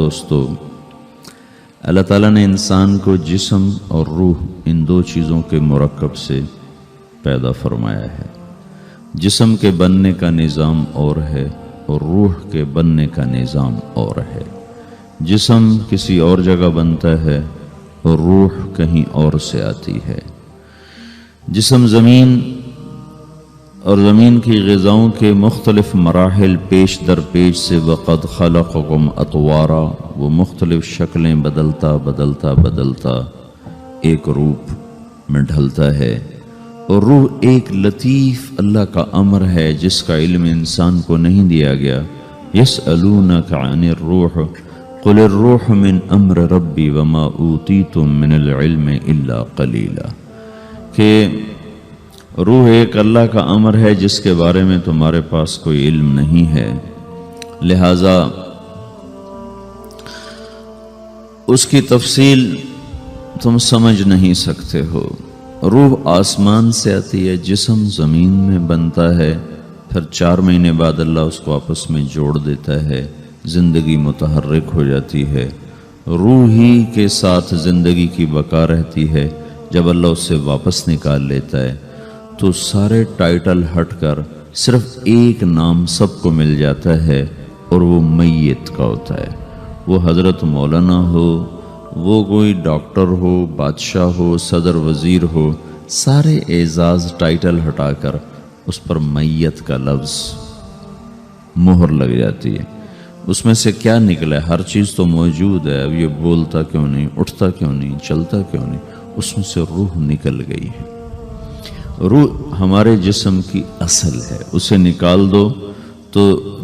دوستو، اللہ تعالیٰ نے انسان کو جسم اور روح ان دو چیزوں کے مرکب سے پیدا فرمایا ہے۔ جسم کے بننے کا نظام اور ہے اور روح کے بننے کا نظام اور ہے۔ جسم کسی اور جگہ بنتا ہے اور روح کہیں اور سے آتی ہے۔ جسم زمین اور زمین کی غذاؤں کے مختلف مراحل پیش در پیش سے وقد خلقکم اطوارا، وہ مختلف شکلیں بدلتا بدلتا بدلتا ایک روپ میں ڈھلتا ہے، اور روح ایک لطیف اللہ کا امر ہے جس کا علم انسان کو نہیں دیا گیا۔ یسألونک عن الروح قل الروح من امر ربی وما اوتیتم من العلم الا قلیلا، کہ روح ایک اللہ کا امر ہے جس کے بارے میں تمہارے پاس کوئی علم نہیں ہے، لہذا اس کی تفصیل تم سمجھ نہیں سکتے ہو۔ روح آسمان سے آتی ہے، جسم زمین میں بنتا ہے، پھر 4 مہینے بعد اللہ اس کو آپس میں جوڑ دیتا ہے، زندگی متحرک ہو جاتی ہے۔ روح ہی کے ساتھ زندگی کی بقا رہتی ہے۔ جب اللہ اسے واپس نکال لیتا ہے تو سارے ٹائٹل ہٹ کر صرف ایک نام سب کو مل جاتا ہے، اور وہ میت کا ہوتا ہے۔ وہ حضرت مولانا ہو، وہ کوئی ڈاکٹر ہو، بادشاہ ہو، صدر وزیر ہو، سارے اعزاز ٹائٹل ہٹا کر اس پر میت کا لفظ مہر لگ جاتی ہے۔ اس میں سے کیا نکلا ہے؟ ہر چیز تو موجود ہے، اب یہ بولتا کیوں نہیں، اٹھتا کیوں نہیں، چلتا کیوں نہیں؟ اس میں سے روح نکل گئی ہے۔ روح ہمارے جسم کی اصل ہے، اسے نکال دو تو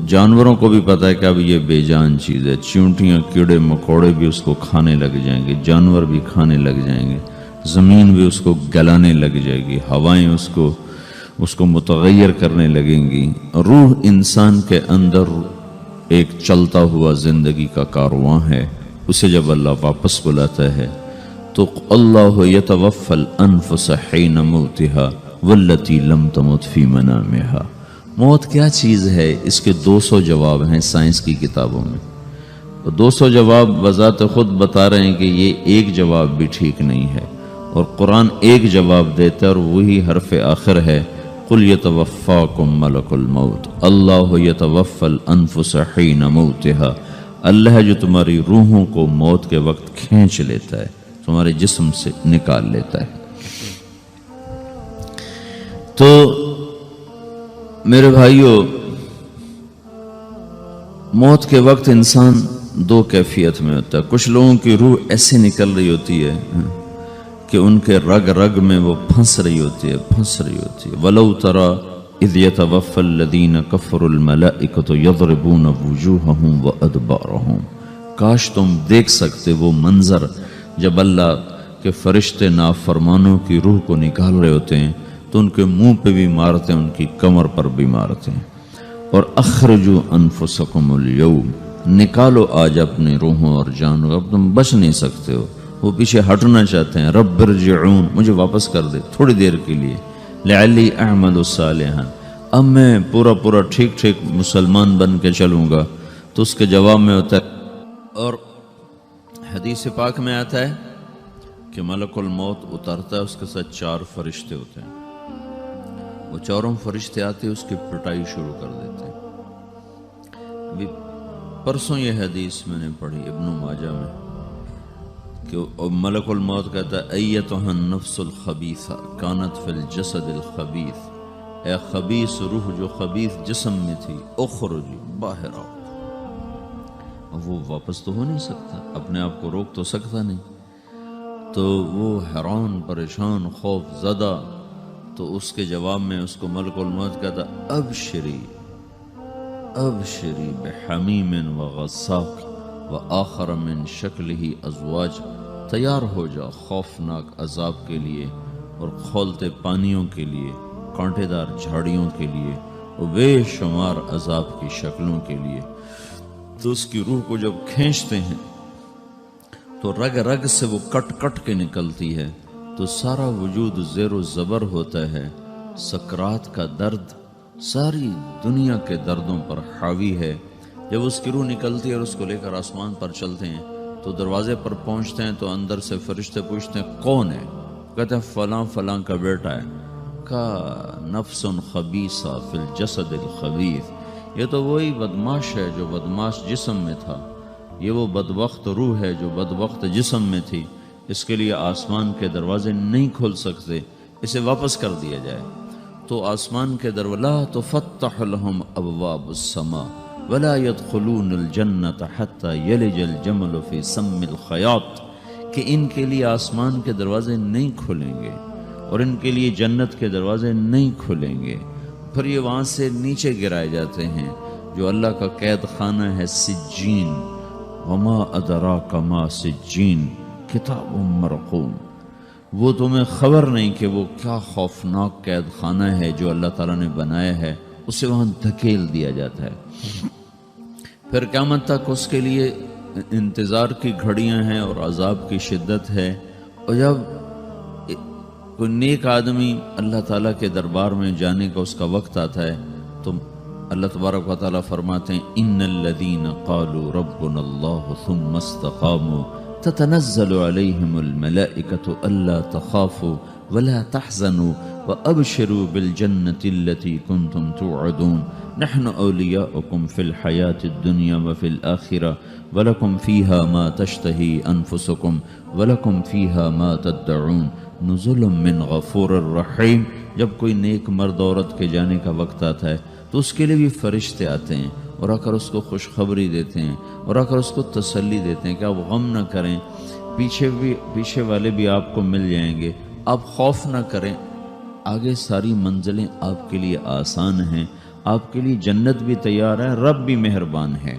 جانوروں کو بھی پتہ ہے کہ اب یہ بے جان چیز ہے، چیونٹیاں کیڑے مکوڑے بھی اس کو کھانے لگ جائیں گے، جانور بھی کھانے لگ جائیں گے، زمین بھی اس کو گلانے لگ جائے گی، ہوائیں اس کو متغیر کرنے لگیں گی۔ روح انسان کے اندر ایک چلتا ہوا زندگی کا کارواں ہے۔ اسے جب اللہ واپس بلاتا ہے تو اللہ یتوفی الانفس حین موتہا واللتی لم تمت فی منامہا۔ موت کیا چیز ہے؟ اس کے 200 جواب ہیں سائنس کی کتابوں میں، 200 جواب بذات خود بتا رہے ہیں کہ یہ ایک جواب بھی ٹھیک نہیں ہے، اور قرآن ایک جواب دیتا ہے اور وہی حرف آخر ہے، قل یتوفاکم ملک الموت اللہ یتوفی الانفس حین موتہا۔ اللہ ہے جو تمہاری روحوں کو موت کے وقت کھینچ لیتا ہے، تمہارے جسم سے نکال لیتا ہے۔ تو میرے بھائیو، موت کے وقت انسان 2 کیفیت میں ہوتا ہے۔ کچھ لوگوں کی روح ایسے نکل رہی ہوتی ہے کہ ان کے رگ رگ میں وہ پھنس رہی ہوتی ہے۔ وَلَوْ تَرَى اِذْ يَتَوَفَّى الَّذِينَ كَفَرُوا الْمَلَائِكَةُ يَضْرِبُونَ وُجُوهَهُمْ وَأَدْبَارَهُمْ۔ کاش تم دیکھ سکتے وہ منظر جب اللہ کے فرشتے نافرمانوں کی روح کو نکال رہے ہوتے ہیں تو ان کے منہ پہ بھی مارتے ہیں، ان کی کمر پر بھی مارتے ہیں۔ اور اخرجوا انفسکم اليوم، نکالو آج اپنے روحوں اور جانوں، اب تم بچ نہیں سکتے ہو۔ وہ پیچھے ہٹنا چاہتے ہیں، رب ارجعون، مجھے واپس کر دے تھوڑی دیر کے لیے، لعلی اعمل صالحا، اب میں پورا ٹھیک مسلمان بن کے چلوں گا۔ تو اس کے جواب میں ہوتا ہے، اور حدیث پاک میں آتا ہے کہ ملک الموت اترتا ہے، اس کے ساتھ 4 فرشتے ہوتے ہیں، وہ 4 فرشتے آتے اس کی پٹائی شروع کر دیتے ہیں۔ ابھی پرسوں یہ حدیث میں نے پڑھی ابن ماجہ میں کہ ملک الموت کہتا ہے ایتھا النفس الخبیثہ کانت فی الجسد الخبیث، اے خبیث روح جو خبیث جسم میں تھی، اخرجی، باہر آؤ۔ وہ واپس تو ہو نہیں سکتا، اپنے آپ کو روک تو سکتا نہیں، تو وہ حیران پریشان خوف زدہ، تو اس کے جواب میں اس کو ملک الموت کہتا ابشری بحمیم وغساق وآخر من شکلہ ازواج، تیار ہو جا خوفناک عذاب کے لیے اور کھولتے پانیوں کے لیے، کانٹے دار جھاڑیوں کے لیے، اور بے شمار عذاب کی شکلوں کے لیے۔ تو اس کی روح کو جب کھینچتے ہیں تو رگ رگ سے وہ کٹ کے نکلتی ہے، تو سارا وجود زیر و زبر ہوتا ہے، سکرات کا درد ساری دنیا کے دردوں پر حاوی ہے، جب اس کی روح نکلتی ہے اور اس کو لے کر آسمان پر چلتے ہیں تو دروازے پر پہنچتے ہیں تو اندر سے فرشتے پوچھتے ہیں کون ہے؟ کہتے ہیں فلاں فلاں کا بیٹا ہے۔ کا نفس خبیثہ فی الجسد الخبیث، یہ تو وہی بدماش ہے جو بدماش جسم میں تھا، یہ وہ بدبخت روح ہے جو بدبخت جسم میں تھی، اس کے لیے آسمان کے دروازے نہیں کھل سکتے، اسے واپس کر دیا جائے۔ تو آسمان کے دروازے لا تفتح لهم ابواب السماء ولا يدخلون الجنة حتى يلج الجمل في سم الخياط، کہ ان کے لیے آسمان کے دروازے نہیں کھلیں گے اور ان کے لیے جنت کے دروازے نہیں کھلیں گے، پھر یہ وہاں سے نیچے گرائے جاتے ہیں جو اللہ کا قید خانہ ہے سجین۔ وما ادراک ما سجین کتاب مرقوم، وہ تمہیں خبر نہیں کہ وہ کیا خوفناک قید خانہ ہے جو اللہ تعالیٰ نے بنایا ہے، اسے وہاں دھکیل دیا جاتا ہے۔ پھر قیامت تک اس کے لیے انتظار کی گھڑیاں ہیں اور عذاب کی شدت ہے۔ اور جب کوئی نیک آدمی اللہ تعالیٰ کے دربار میں جانے کا اس کا وقت آتا ہے تو اللہ تبارک و تعالیٰ فرماتے ہیں ان الذین قالوا ربنا اللہ ثم استقاموا تتنزل علیہم الملائکۃ الا تخافوا ولا تحزنوا وابشروا بالجنة التي كنتم توعدون نحن اولیاؤکم فی الحیاة الدنیا وفی الآخرہ ولکم فیہا ما تشتہی انفسکم ولکم فیہا ما تدعون نزل من غفور الرحیم۔ جب کوئی نیک مرد عورت کے جانے کا وقت آتا ہے تو اس کے لیے بھی فرشتے آتے ہیں اور آ کر اس کو خوشخبری دیتے ہیں اور آ کر اس کو تسلی دیتے ہیں کہ آپ غم نہ کریں، پیچھے والے بھی آپ کو مل جائیں گے، آپ خوف نہ کریں، آگے ساری منزلیں آپ کے لیے آسان ہیں، آپ کے لیے جنت بھی تیار ہے، رب بھی مہربان ہے۔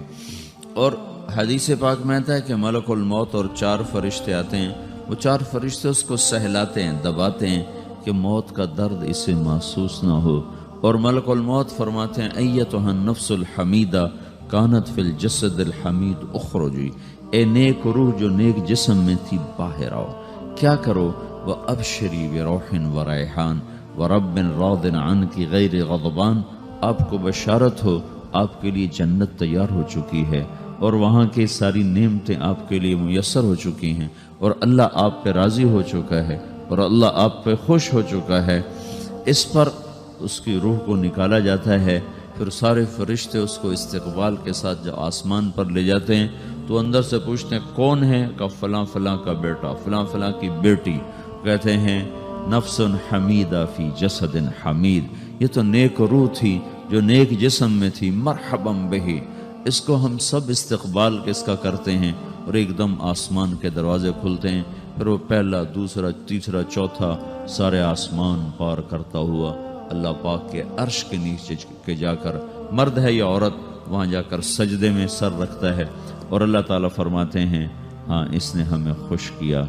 اور حدیث پاک میں آتا ہے کہ ملک الموت اور 4 فرشتے آتے ہیں، وہ 4 فرشتے اس کو سہلاتے ہیں، دباتے ہیں کہ موت کا درد اسے محسوس نہ ہو، اور ملک الموت فرماتے ہیں ایتھا النفس الحمیدہ کانت فی الجسد الحمید اخرجی، اے نیک روح جو نیک جسم میں تھی باہر آؤ، کیا کرو؟ وَأَبْشِرِي بِرَوْحٍ وَرَيْحَانٍ وَرَبٍّ رَاضٍ عَنْكِ غَيْرِ غَضْبَانٍ، آپ کو بشارت ہو آپ کے لیے جنت تیار ہو چکی ہے اور وہاں کی ساری نعمتیں آپ کے لیے میسر ہو چکی ہیں اور اللہ آپ پہ راضی ہو چکا ہے اور اللہ آپ پہ خوش ہو چکا ہے۔ اس پر اس کی روح کو نکالا جاتا ہے، پھر سارے فرشتے اس کو استقبال کے ساتھ جب آسمان پر لے جاتے ہیں تو اندر سے پوچھتے ہیں کون ہے؟ کہ فلاں فلاں کا بیٹا، فلاں فلاں کی بیٹی۔ کہتے ہیں نفس حمیدہ فی جسد حمید، یہ تو نیک روح تھی جو نیک جسم میں تھی، مرحبا بہی، اس کو ہم سب استقبال کس کا کرتے ہیں، اور ایک دم آسمان کے دروازے کھلتے ہیں، پھر وہ پہلا، دوسرا، تیسرا، چوتھا سارے آسمان پار کرتا ہوا اللہ پاک کے عرش کے نیچے کے جا کر، مرد ہے یا عورت، وہاں جا کر سجدے میں سر رکھتا ہے اور اللہ تعالیٰ فرماتے ہیں ہاں اس نے ہمیں خوش کیا،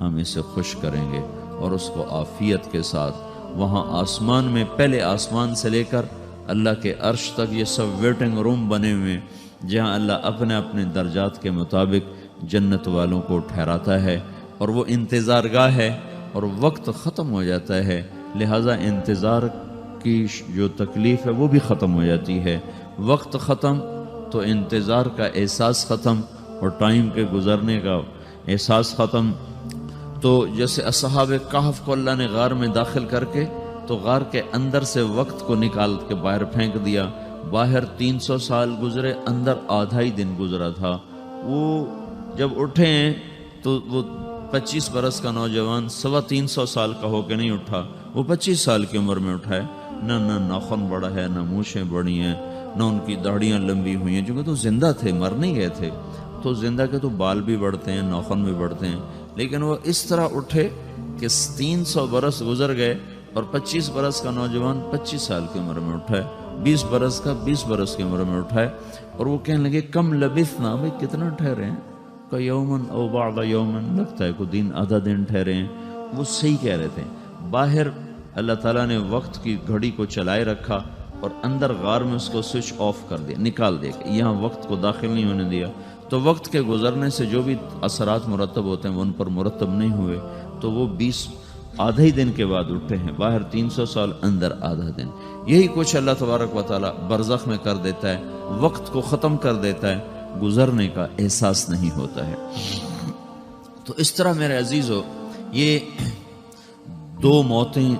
ہم اسے خوش کریں گے، اور اس کو عافیت کے ساتھ وہاں آسمان میں، پہلے آسمان سے لے کر اللہ کے عرش تک یہ سب ویٹنگ روم بنے ہوئے جہاں اللہ اپنے اپنے درجات کے مطابق جنت والوں کو ٹھہراتا ہے، اور وہ انتظار گاہ ہے اور وقت ختم ہو جاتا ہے، لہٰذا انتظار کی جو تکلیف ہے وہ بھی ختم ہو جاتی ہے۔ وقت ختم تو انتظار کا احساس ختم اور ٹائم کے گزرنے کا احساس ختم۔ تو جیسے اصحاب کہف کو اللہ نے غار میں داخل کر کے تو غار کے اندر سے وقت کو نکال کے باہر پھینک دیا، باہر 300 سال گزرے، اندر آدھا ہی دن گزرا تھا۔ وہ جب اٹھے ہیں تو وہ 25 برس کا نوجوان 325 سال کا ہو کے نہیں اٹھا، وہ 25 سال کی عمر میں اٹھا ہے، نہ ناخن بڑا ہے، نہ مونچھیں بڑی ہیں، نہ ان کی داڑیاں لمبی ہوئی ہیں، چونکہ تو زندہ تھے، مر نہیں گئے تھے، تو زندہ کے تو بال بھی بڑھتے ہیں، ناخن بھی بڑھتے ہیں، لیکن وہ اس طرح اٹھے کہ 300 برس گزر گئے اور 25 برس کا نوجوان 25 سال کی عمر میں اٹھا ہے، 20 برس کا 20 برس کی عمر میں اٹھا ہے، اور وہ کہنے لگے کم لبثنا، بھئی کتنا ٹھہرے ہیں؟ کہ یومن او بعد یومن، لگتا ہے کوئی دن آدھا دن ٹھہرے ہیں۔ وہ صحیح کہہ رہے تھے، باہر اللہ تعالیٰ نے وقت کی گھڑی کو چلائے رکھا اور اندر غار میں اس کو سوئچ آف کر دیا، نکال دیا کہ یہاں وقت کو داخل نہیں ہونے دیا، تو وقت کے گزرنے سے جو بھی اثرات مرتب ہوتے ہیں وہ ان پر مرتب نہیں ہوئے، تو وہ آدھا ہی دن کے بعد اٹھے ہیں، باہر 300 سال، اندر آدھا دن. یہی کچھ اللہ تبارک و تعالیٰ برزخ میں کر دیتا ہے، وقت کو ختم کر دیتا ہے، گزرنے کا احساس نہیں ہوتا ہے. تو اس طرح میرے عزیزو، یہ دو موتیں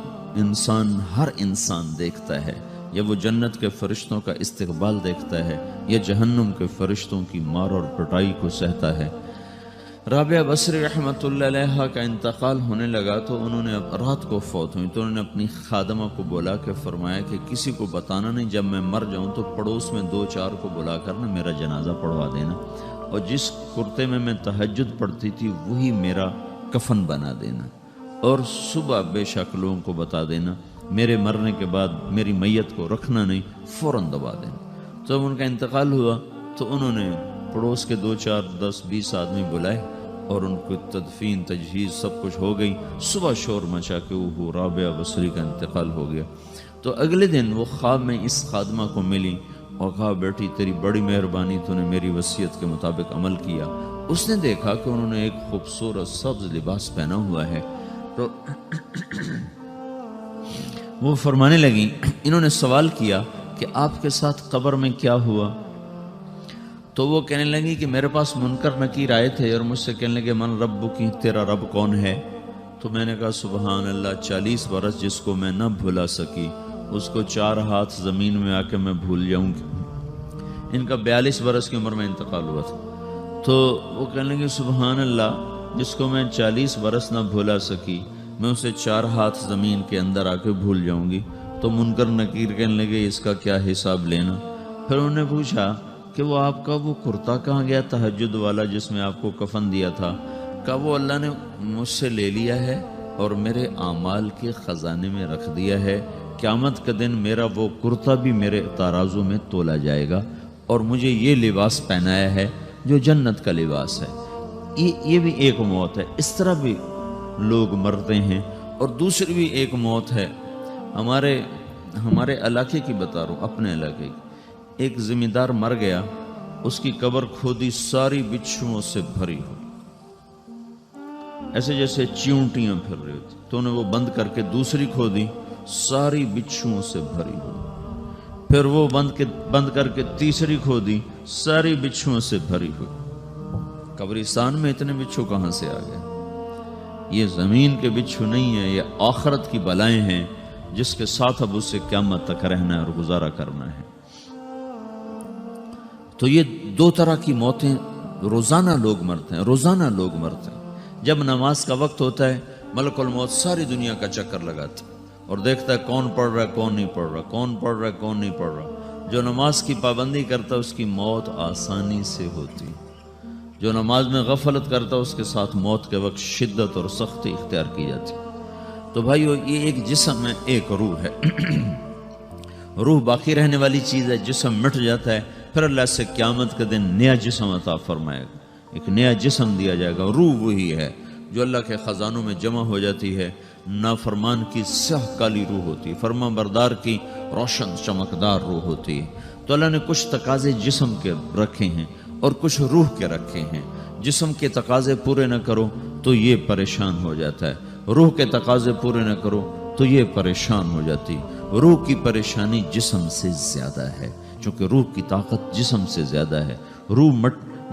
ہر انسان دیکھتا ہے. یا وہ جنت کے فرشتوں کا استقبال دیکھتا ہے، یا جہنم کے فرشتوں کی مار اور پٹائی کو سہتا ہے. رابعہ بصری رحمۃ اللہ علیہ کا انتقال ہونے لگا تو انہوں نے رات کو فوت ہوئی تو انہوں نے اپنی خادمہ کو بلا کے فرمایا کہ کسی کو بتانا نہیں، جب میں مر جاؤں تو پڑوس میں 2-4 کو بلا کر نا میرا جنازہ پڑھوا دینا، اور جس کرتے میں تہجد پڑھتی تھی وہی میرا کفن بنا دینا، اور صبح بے شک لوگوں کو بتا دینا، میرے مرنے کے بعد میری میت کو رکھنا نہیں، فوراً دبا دینا. جب ان کا انتقال ہوا تو انہوں نے پڑوس کے 2-4-10-20 آدمی بلائے اور ان کو تدفین تجہیز سب کچھ ہو گئی. صبح شور مچا کہ وہ رابعہ بصری کا انتقال ہو گیا. تو اگلے دن وہ خواب میں اس خادمہ کو ملی اور کہا بیٹی تیری بڑی مہربانی، تو نے میری وصیت کے مطابق عمل کیا. اس نے دیکھا کہ انہوں نے ایک خوبصورت سبز لباس پہنا ہوا ہے. تو وہ فرمانے لگی، انہوں نے سوال کیا کہ آپ کے ساتھ قبر میں کیا ہوا؟ تو وہ کہنے لگی کہ میرے پاس منکر نکیر آئے تھے اور مجھ سے کہنے لگے من رب کی، تیرا رب کون ہے؟ تو میں نے کہا سبحان اللہ، 40 برس جس کو میں نہ بھلا سکی اس کو 4 ہاتھ زمین میں آ کے میں بھول جاؤں گی. ان کا 42 برس کی عمر میں انتقال ہوا تھا. تو وہ کہنے لگے سبحان اللہ، جس کو میں 40 برس نہ بھولا سکی میں اسے 4 ہاتھ زمین کے اندر آ کے بھول جاؤں گی. تو منکر نکیر کہنے لگے اس کا کیا حساب لینا؟ پھر انہوں نے پوچھا کہ وہ آپ کا وہ کرتا کہاں گیا تہجد والا جس میں آپ کو کفن دیا تھا؟ کہ وہ اللہ نے مجھ سے لے لیا ہے اور میرے اعمال کے خزانے میں رکھ دیا ہے. قیامت کا دن میرا وہ کرتا بھی میرے ترازو میں تولا جائے گا اور مجھے یہ لباس پہنایا ہے جو جنت کا لباس ہے. یہ بھی ایک موت ہے. اس طرح بھی لوگ مرتے ہیں. اور دوسری بھی ایک موت ہے، ہمارے علاقے کی بتا رہا ہوں، اپنے علاقے کی. ایک ذمہ دار مر گیا، اس کی قبر کھودی، ساری بچھوؤں سے بھری ہو، ایسے جیسے چیونٹیاں پھر رہی ہوتی. تو انہیں وہ بند کر کے دوسری کھودی، ساری بچھوؤں سے بھری ہو. پھر وہ بند کر کے تیسری کھودی، ساری بچھوؤں سے بھری ہوئی. قبرستان میں اتنے بچھو کہاں سے آ گئے؟ یہ زمین کے بچھو نہیں ہیں، یہ آخرت کی بلائیں ہیں جس کے ساتھ اب اسے قیامت تک رہنا ہے اور گزارا کرنا ہے. تو یہ 2 طرح کی موتیں روزانہ لوگ مرتے ہیں، روزانہ لوگ مرتے ہیں. جب نماز کا وقت ہوتا ہے ملک الموت ساری دنیا کا چکر لگاتا ہے اور دیکھتا ہے کون پڑھ رہا ہے کون نہیں پڑھ رہا، کون پڑھ رہا ہے کون نہیں پڑھ رہا. جو نماز کی پابندی کرتا ہے اس کی موت آسانی سے ہوتی، جو نماز میں غفلت کرتا ہے اس کے ساتھ موت کے وقت شدت اور سختی اختیار کی جاتی. تو بھائیو، یہ ایک جسم ہے، ایک روح ہے. روح باقی رہنے والی چیز ہے، جسم مٹ جاتا ہے، پھر اللہ سے قیامت کے دن نیا جسم عطا فرمائے گا، ایک نیا جسم دیا جائے گا. روح وہی ہے جو اللہ کے خزانوں میں جمع ہو جاتی ہے. نافرمان کی سیاہ کالی روح ہوتی ہے، فرما بردار کی روشن چمکدار روح ہوتی ہے. تو اللہ نے کچھ تقاضے جسم کے رکھے ہیں اور کچھ روح کے رکھے ہیں. جسم کے تقاضے پورے نہ کرو تو یہ پریشان ہو جاتا ہے، روح کے تقاضے پورے نہ کرو تو یہ پریشان ہو جاتی. روح کی پریشانی جسم سے زیادہ ہے چونکہ روح کی طاقت جسم سے زیادہ ہے.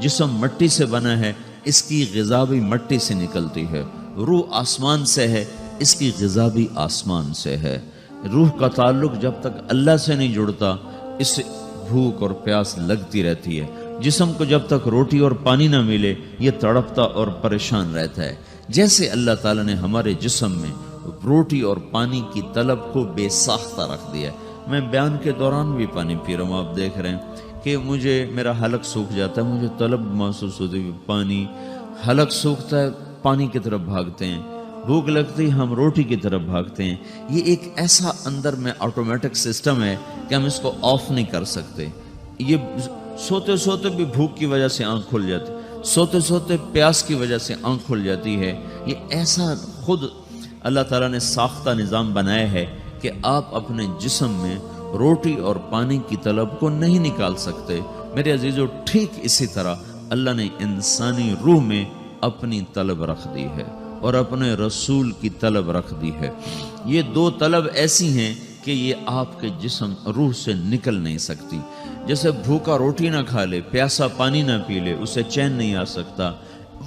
جسم مٹی سے بنا ہے، اس کی غذا بھی مٹی سے نکلتی ہے. روح آسمان سے ہے، اس کی غذا بھی آسمان سے ہے. روح کا تعلق جب تک اللہ سے نہیں جڑتا اس سے بھوک اور پیاس لگتی رہتی ہے. جسم کو جب تک روٹی اور پانی نہ ملے یہ تڑپتا اور پریشان رہتا ہے. جیسے اللہ تعالیٰ نے ہمارے جسم میں روٹی اور پانی کی طلب کو بے ساختہ رکھ دیا ہے. میں بیان کے دوران بھی پانی پی رہا ہوں، آپ دیکھ رہے ہیں کہ میرا حلق سوکھ جاتا ہے، مجھے طلب محسوس ہوتی ہے، پانی. حلق سوکھتا ہے، پانی کی طرف بھاگتے ہیں. بھوک لگتی ہم روٹی کی طرف بھاگتے ہیں. یہ ایک ایسا اندر میں آٹومیٹک سسٹم ہے کہ ہم اس کو آف نہیں کر سکتے. یہ سوتے سوتے بھی بھوک کی وجہ سے آنکھ کھل جاتی، سوتے سوتے پیاس کی وجہ سے آنکھ کھل جاتی ہے. یہ ایسا خود اللہ تعالیٰ نے ساختہ نظام بنایا ہے کہ آپ اپنے جسم میں روٹی اور پانی کی طلب کو نہیں نکال سکتے. میرے عزیزو، ٹھیک اسی طرح اللہ نے انسانی روح میں اپنی طلب رکھ دی ہے. اور اپنے رسول کی طلب رکھ دی ہے۔ یہ دو طلب ایسی ہیں کہ یہ آپ کے جسم روح سے نکل نہیں سکتی۔ جیسے بھوکا روٹی نہ کھا لے، پیاسا پانی نہ پی لے، اسے چین نہیں آ سکتا،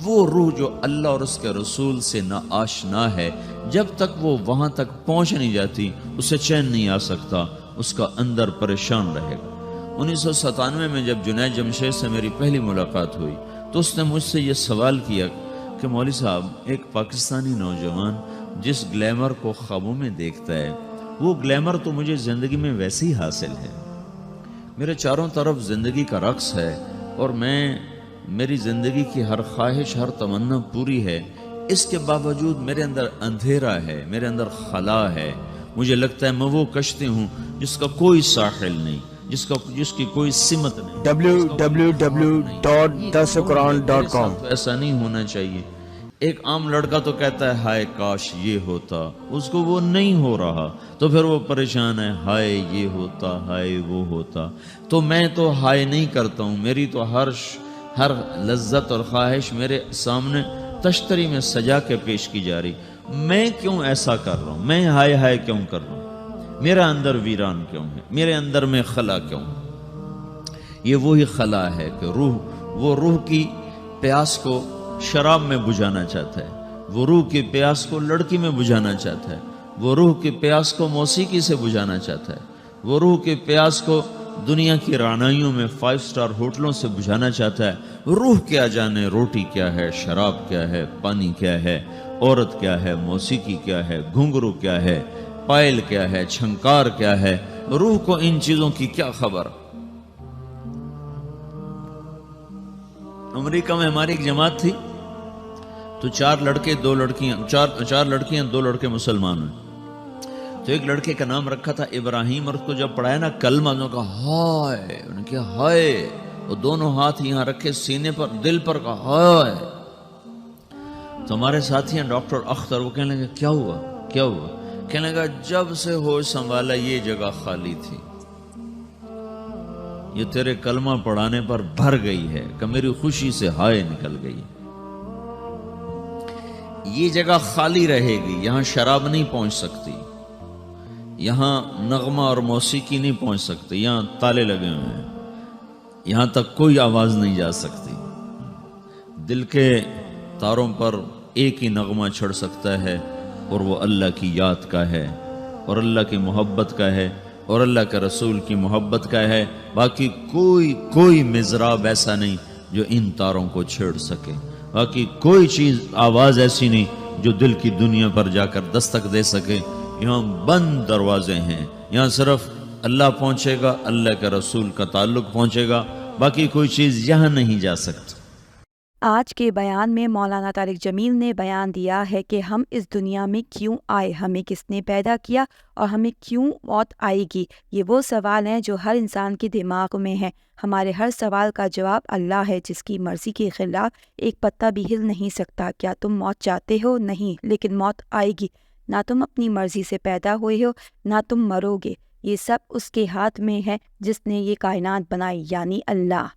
وہ روح جو اللہ اور اس کے رسول سے نہ آشنا ہے، جب تک وہ وہاں تک پہنچ نہیں جاتی اسے چین نہیں آ سکتا، اس کا اندر پریشان رہے گا۔ 1997 میں جب جنید جمشید سے میری پہلی ملاقات ہوئی تو اس نے مجھ سے یہ سوال کیا کہ مولوی صاحب، ایک پاکستانی نوجوان جس گلیمر کو خوابوں میں دیکھتا ہے، وہ گلیمر تو مجھے زندگی میں ویسے ہی حاصل ہے، میرے چاروں طرف زندگی کا رقص ہے، اور میری زندگی کی ہر خواہش، ہر تمنا پوری ہے، اس کے باوجود میرے اندر اندھیرا ہے، میرے اندر خلا ہے، مجھے لگتا ہے میں وہ کشتی ہوں جس کا کوئی ساحل نہیں، جس کی کوئی سمت نہیں۔ www.dasquran.com تو ایسا نہیں ہونا چاہیے۔ ایک عام لڑکا تو کہتا ہے ہائے کاش یہ ہوتا، اس کو وہ نہیں ہو رہا تو پھر وہ پریشان ہے، ہائے یہ ہوتا، ہائے وہ ہوتا۔ تو میں تو ہائے نہیں کرتا ہوں، میری تو ہر لذت اور خواہش میرے سامنے تشتری میں سجا کے پیش کی جا رہی، میں کیوں ایسا کر رہا ہوں؟ میں ہائے ہائے کیوں کر رہا ہوں؟ میرا اندر ویران کیوں ہے؟ میرے اندر میں خلا کیوں ہے؟ یہ وہی خلا ہے کہ وہ روح کی پیاس کو شراب میں بجھانا چاہتا ہے، وہ روح کی پیاس کو لڑکی میں بجھانا چاہتا ہے، وہ روح کی پیاس کو موسیقی سے بجھانا چاہتا ہے، وہ روح کی پیاس کو دنیا کی رعنائیوں میں 5 سٹار ہوٹلوں سے بجھانا چاہتا ہے۔ روح کیا جانے روٹی کیا ہے، شراب کیا ہے، پانی کیا ہے، عورت کیا ہے، موسیقی کیا ہے، گھنگرو کیا ہے، پائل کیا ہے، چھنکار کیا ہے، روح کو ان چیزوں کی کیا خبر؟ امریکہ میں ہماری ایک جماعت تھی تو 4 لڑکے 2 لڑکیاں، 4 لڑکیاں 2 لڑکے مسلمان ہوئے۔ تو ایک لڑکے کا نام رکھا تھا ابراہیم، اور اس کو جب پڑھایا نا کلمہ، انہوں نے کہا ہائے، انہوں نے کہا ہائے، وہ دونوں ہاتھ یہاں رکھے سینے پر، دل پر، کہا ہائے۔ تو ہمارے ساتھی ہیں ڈاکٹر اختر، وہ کہنے لگے کیا ہوا کیا ہوا؟ کہنے لگا جب سے ہوش سنبھالا یہ جگہ خالی تھی، یہ تیرے کلمہ پڑھانے پر بھر گئی ہے کہ میری خوشی سے ہائے نکل گئی۔ یہ جگہ خالی رہے گی، یہاں شراب نہیں پہنچ سکتی، یہاں نغمہ اور موسیقی نہیں پہنچ سکتی، یہاں تالے لگے ہوئے ہیں، یہاں تک کوئی آواز نہیں جا سکتی۔ دل کے تاروں پر ایک ہی نغمہ چڑھ سکتا ہے، اور وہ اللہ کی یاد کا ہے، اور اللہ کی محبت کا ہے، اور اللہ کے رسول کی محبت کا ہے۔ باقی کوئی مضراب ایسا نہیں جو ان تاروں کو چھیڑ سکے، باقی کوئی چیز، آواز ایسی نہیں جو دل کی دنیا پر جا کر دستک دے سکے۔ یہاں بند دروازے ہیں، یہاں صرف اللہ پہنچے گا، اللہ کے رسول کا تعلق پہنچے گا، باقی کوئی چیز یہاں نہیں جا سکتی۔ آج کے بیان میں مولانا طارق جمیل نے بیان دیا ہے کہ ہم اس دنیا میں کیوں آئے، ہمیں کس نے پیدا کیا، اور ہمیں کیوں موت آئے گی۔ یہ وہ سوال ہیں جو ہر انسان کے دماغ میں ہیں۔ ہمارے ہر سوال کا جواب اللہ ہے، جس کی مرضی کے خلاف ایک پتا بھی ہل نہیں سکتا۔ کیا تم موت چاہتے ہو؟ نہیں، لیکن موت آئے گی۔ نہ تم اپنی مرضی سے پیدا ہوئے ہو، نہ تم مرو گے۔ یہ سب اس کے ہاتھ میں ہے جس نے یہ کائنات بنائی، یعنی اللہ۔